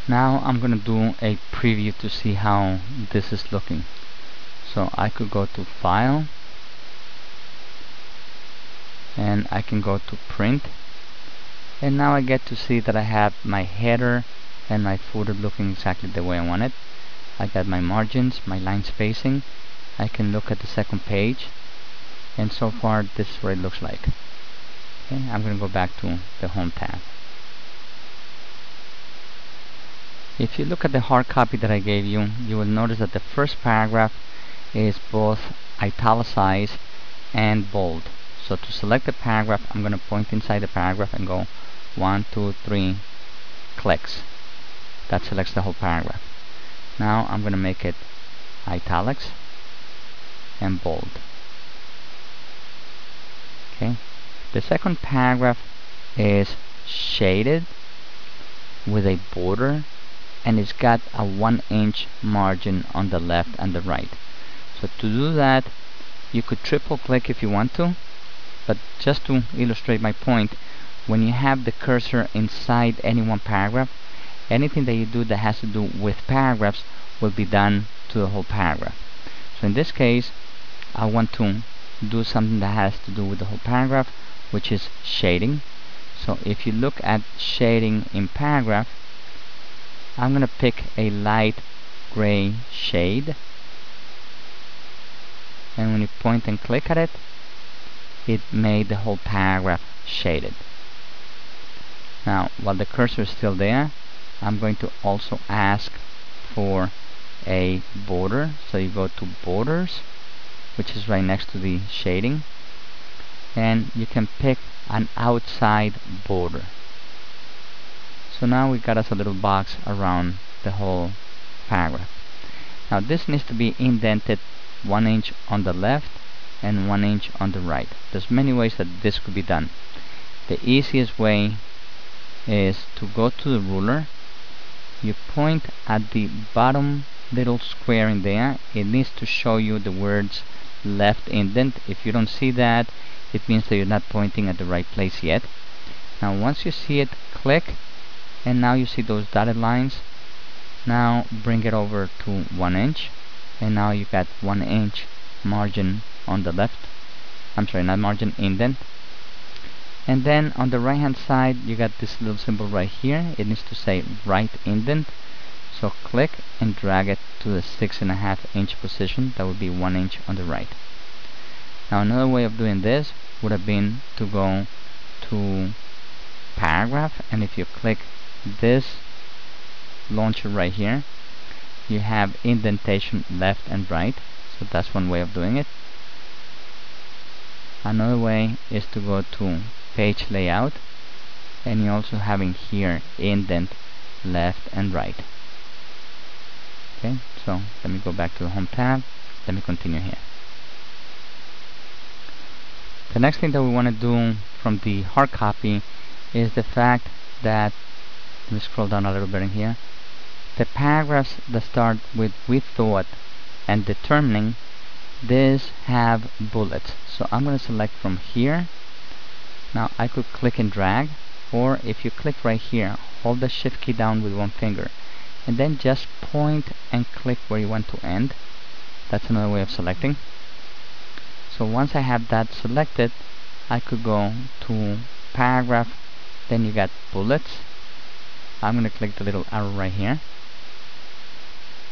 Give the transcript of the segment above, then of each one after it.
Now I'm gonna do a preview to see how this is looking. So I could go to File, and I can go to Print, and now I get to see that I have my header and my footer looking exactly the way I want it. I got my margins, my line spacing. I can look at the second page, and so far this is what it looks like. Okay, I'm going to go back to the Home tab. If you look at the hard copy that I gave you, you will notice that the first paragraph is both italicized and bold. So to select the paragraph, I'm going to point inside the paragraph and go 1, 2, 3 clicks. That selects the whole paragraph. Now I'm going to make it italics and bold. Okay. The second paragraph is shaded with a border, and it's got a 1-inch margin on the left and the right. So to do that, you could triple click if you want to, but just to illustrate my point, when you have the cursor inside any one paragraph, anything that you do that has to do with paragraphs will be done to the whole paragraph. So in this case, I want to do something that has to do with the whole paragraph, which is shading. So if you look at shading in paragraph, I'm going to pick a light gray shade, and when you point and click at it, it made the whole paragraph shaded. Now while the cursor is still there, I'm going to also ask for a border. So you go to borders, which is right next to the shading, and you can pick an outside border. So now we got us a little box around the whole paragraph. Now this needs to be indented 1 inch on the left and 1 inch on the right. There's many ways that this could be done. The easiest way is to go to the ruler, you point at the bottom little square in there. It needs to show you the words left indent. If you don't see that, it means that you're not pointing at the right place yet. Now once you see it, click, and now you see those dotted lines. Now bring it over to 1 inch, and now you got 1 inch margin on the left. I'm sorry, not margin, indent. And then on the right hand side, you got this little symbol right here. It needs to say right indent. So click and drag it to the 6.5 inch position. That would be 1 inch on the right. Now another way of doing this would have been to go to paragraph, and if you click this launcher right here, you have indentation left and right. So that's one way of doing it. Another way is to go to page layout, and you're also having here indent left and right. Okay, so let me go back to the Home tab. Let me continue here. The next thing that we want to do from the hard copy is the fact that, let me scroll down a little bit in here, the paragraphs that start with "we thought" and determining, these have bullets. So I'm going to select from here. Now I could click and drag, or if you click right here, hold the shift key down with one finger and then just point and click where you want to end. That's another way of selecting. So once I have that selected, I could go to paragraph, then you got bullets. I'm going to click the little arrow right here,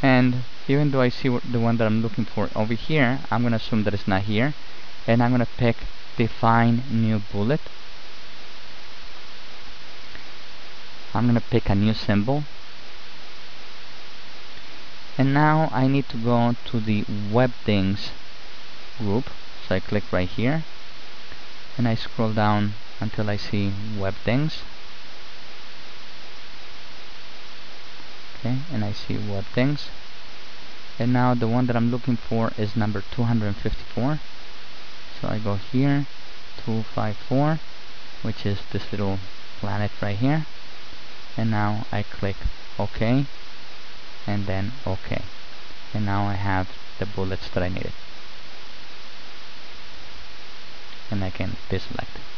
and even though I see the one that I'm looking for over here, I'm going to assume that it's not here, and I'm going to pick define new bullet. I'm going to pick a new symbol, and now I need to go to the web things group. So I click right here and I scroll down until I see web things. Okay, and I see web things, and now the one that I'm looking for is number 254. So I go here, 254, which is this little planet right here, and now I click OK, and then OK, and now I have the bullets that I needed, and I can deselect it.